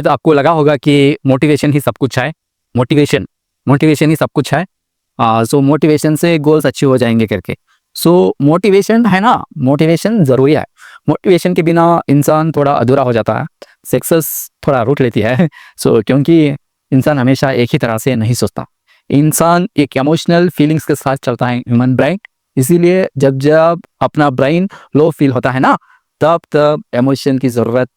तो आपको लगा होगा कि मोटिवेशन ही सब कुछ है, मोटिवेशन ही सब कुछ है। सो मोटिवेशन से गोल्स अच्छे हो जाएंगे करके। सो मोटिवेशन है ना, मोटिवेशन ज़रूरी है। मोटिवेशन के बिना इंसान थोड़ा अधूरा हो जाता है, सक्सेस थोड़ा रूठ लेती है। सो क्योंकि इंसान हमेशा एक ही तरह से नहीं सोचता, इंसान एक इमोशनल फीलिंग्स के साथ चलता है, ह्यूमन ब्रेन। इसीलिए जब जब अपना ब्रेन लो फील होता है ना, तब तब इमोशन की ज़रूरत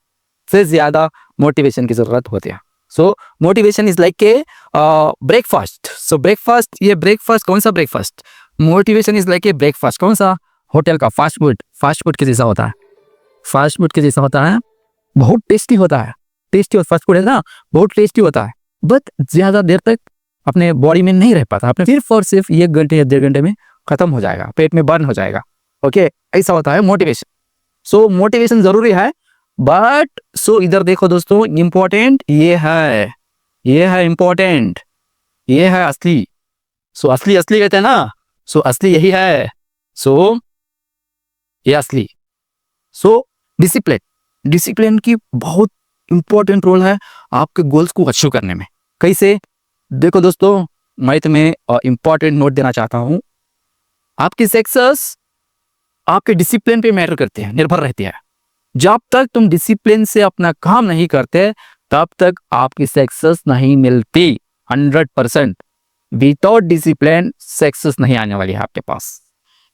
से ज़्यादा मोटिवेशन की ज़रूरत होती है। सो motivation is like a breakfast. So breakfast, ये ब्रेकफास्ट कौन सा breakfast? Motivation is like a breakfast. कौन सा? होटल का फास्ट फूड के जैसा होता है, फास्ट फूड के जैसा होता है, बहुत टेस्टी होता है। टेस्टी और फास्ट फूड है ना, बहुत टेस्टी होता है, बट ज़्यादा देर तक अपने बॉडी में नहीं रह पाता। अपने सिर्फ और सिर्फ 1 घंटे या 1.5 घंटे में ख़त्म हो जाएगा, पेट में बर्न हो जाएगा। ओके, ऐसा होता है मोटिवेशन। सो मोटिवेशन ज़रूरी है, बट सो इधर देखो दोस्तों, इम्पोर्टेंट ये है इम्पोर्टेंट, ये है असली। सो असली कहते हैं ना, सो असली यही है। सो ये असली। सो डिसिप्लिन की बहुत इंपॉर्टेंट रोल है आपके गोल्स को अचीव करने में। कैसे? देखो दोस्तों, मैं तुम्हें इंपॉर्टेंट नोट देना चाहता हूं। आपकी सक्सेस आपके डिसिप्लिन पे मैटर करती है, निर्भर रहती है। जब तक तुम डिसिप्लिन से अपना काम नहीं करते, तब तक आपकी सक्सेस नहीं मिलती। 100% विदाउट डिसिप्लिन सक्सेस नहीं आने वाली है आपके पास।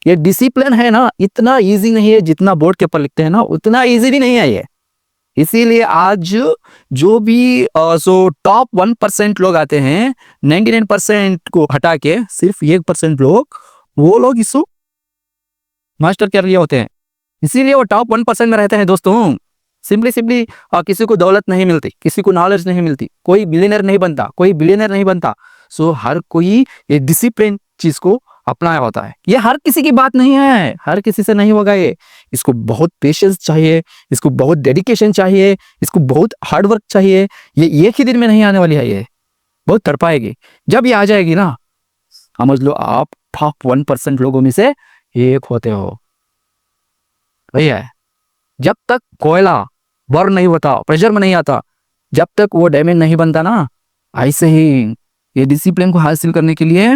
ये डिसिप्लिन है ना, इतना इजी नहीं है जितना बोर्ड के ऊपर लिखते हैं ना, उतना इजी भी नहीं है ये। इसीलिए आज जो भी टॉप 1% लोग आते हैं, 99% को हटा के सिर्फ 1% लोग, वो लोग इसको मास्टर कर लिए होते हैं। इसीलिए वो टॉप 1% में रहते हैं दोस्तों। सिंपली किसी को दौलत नहीं मिलती, किसी को नॉलेज नहीं मिलती, कोई बिलियनर नहीं बनता। सो हर कोई ये डिसिप्लिन चीज को अपनाया होता है। ये हर किसी की बात नहीं है, हर किसी से नहीं होगा ये। इसको बहुत पेशेंस चाहिए, इसको बहुत डेडिकेशन चाहिए, इसको बहुत हार्ड वर्क चाहिए। ये एक ही दिन में नहीं आने वाली है, ये बहुत तड़पाएगी। जब ये आ जाएगी ना, समझ लो आप टॉप 1% लोगों में से एक होते हो। भैया, जब तक कोयला बर्न नहीं होता, प्रेशर में नहीं आता, जब तक वो डायमंड नहीं बनता ना, ऐसे ही ये डिसिप्लिन को हासिल करने के लिए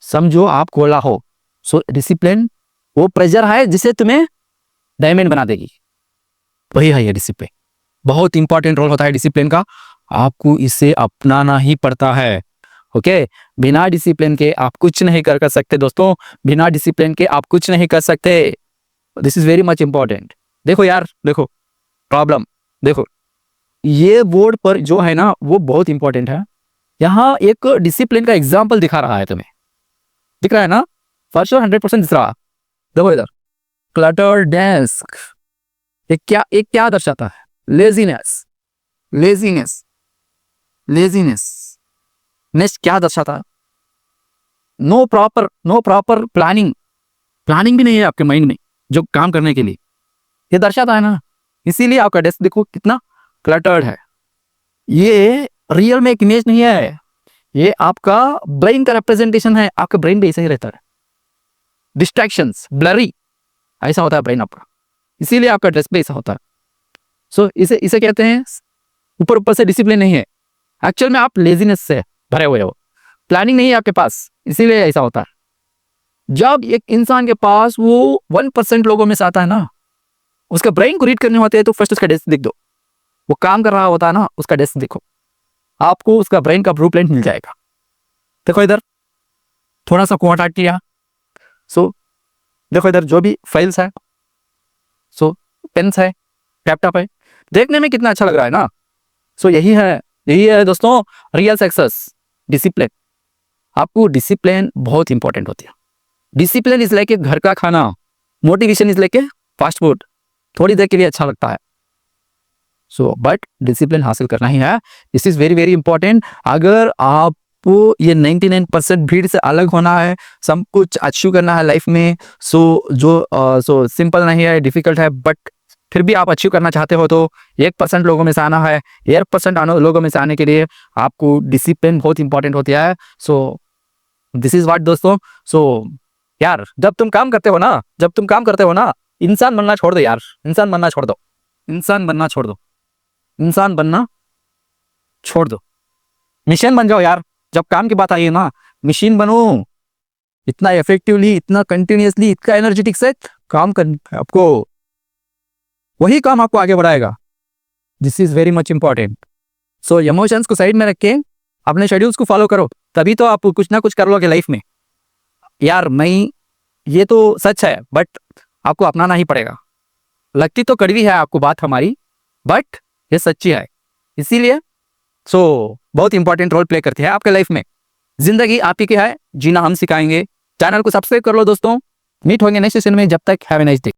समझो आप कोयला हो। सो डिसिप्लिन वो प्रेशर है जिसे तुम्हें डायमंड बना देगी, वही है ये डिसिप्लिन। बहुत इंपॉर्टेंट रोल होता है डिसिप्लिन का, आपको इसे अपनाना ही पड़ता है। ओके, बिना डिसिप्लिन के आप कुछ नहीं कर सकते दोस्तों, बिना डिसिप्लिन के आप कुछ नहीं कर सकते। This is very much important. देखो यार, देखो प्रॉब्लम, देखो ये बोर्ड पर जो है ना, वो बहुत इंपॉर्टेंट है। यहाँ एक डिसिप्लिन का एग्जाम्पल दिखा रहा है, तुम्हें दिख रहा है ना, फर्स्ट 100% दिख रहा। देखो इधर, क्लटर डेस्क, एक क्या दर्शाता है? लेजीनेस नेक्स्ट क्या दर्शाता है? नो प्रॉपर प्लानिंग भी नहीं है आपके माइंड में जो काम करने के लिए, ये दर्शाता है ना। इसीलिए आपका डेस्क देखो कितना क्लटर्ड है। ये रियल में एक इमेज नहीं है, ये आपका ब्रेन का रिप्रेजेंटेशन है। आपका ब्रेन भी ऐसा ही रहता है, डिस्ट्रैक्शंस, ब्लरी, ऐसा होता है ब्रेन आपका, इसीलिए आपका ड्रेस भी ऐसा होता है। सो इसे कहते हैं ऊपर से डिसिप्लिन नहीं है, एक्चुअल में आप लेजीनेस से भरे हुए हो, प्लानिंग नहीं है आपके पास, इसीलिए ऐसा होता है। जब एक इंसान के पास वो 1% लोगों में से आता है ना, उसका ब्रेन को रीड करने होते हैं, तो फर्स्ट उसका डेस्क देख दो, वो काम कर रहा होता है ना, उसका डेस्क देखो, आपको उसका ब्रेन का ब्लूप्रिंट मिल जाएगा। देखो इधर थोड़ा सा कोट हट किया, सो देखो इधर जो भी फाइल्स है, सो पेन्स है, लैपटॉप है, देखने में कितना अच्छा लग रहा है ना। सो यही है दोस्तों रियल सक्सेस, डिसिप्लिन। आपको डिसिप्लिन बहुत इंपॉर्टेंट होती है। डिसिप्लिन इज लाइक ए घर का खाना, motivation is like a fast food, थोड़ी देर के लिए अच्छा लगता है। सो बट डिसिप्लिन हासिल करना ही है, दिस इज वेरी इंपॉर्टेंट। अगर आपको ये 99% भीड़ से अलग होना है, सब कुछ अचीव करना है लाइफ में, सो सिंपल नहीं है, डिफिकल्ट है, बट फिर भी आप अचीव करना चाहते हो, तो 1% लोगों में से आना है। 1% लोगों में से आने के लिए आपको डिसिप्लिन बहुत इंपॉर्टेंट होती है। सो दिस इज व्हाट दोस्तों। सो यार, जब तुम काम करते हो ना, इंसान बनना छोड़ दो यार, इंसान बनना छोड़ दो। इंसान बनना छोड़ दो, मिशन बन जाओ यार। जब काम की बात आई है ना, मशीन बनो, इतना इफेक्टिवली, इतना कंटिन्यूअसली, इतना एनर्जेटिक से काम कर आपको, वही काम आपको आगे बढ़ाएगा। This is very much important. So emotions को साइड में रख के अपने शेड्यूल्स को फॉलो करो, तभी तो आप कुछ ना कुछ कर लोगे लाइफ में। यार मैं, ये तो सच है, बट आपको अपनाना ही पड़ेगा। लगती तो कड़वी है आपको बात हमारी, बट ये सच्ची है। इसीलिए बहुत इंपॉर्टेंट रोल प्ले करती है आपके लाइफ में। जिंदगी आप ही की है, जीना हम सिखाएंगे। चैनल को सब्सक्राइब कर लो दोस्तों। मीट होंगे नेक्स्ट सेशन में, जब तक हैव ए नाइस डे।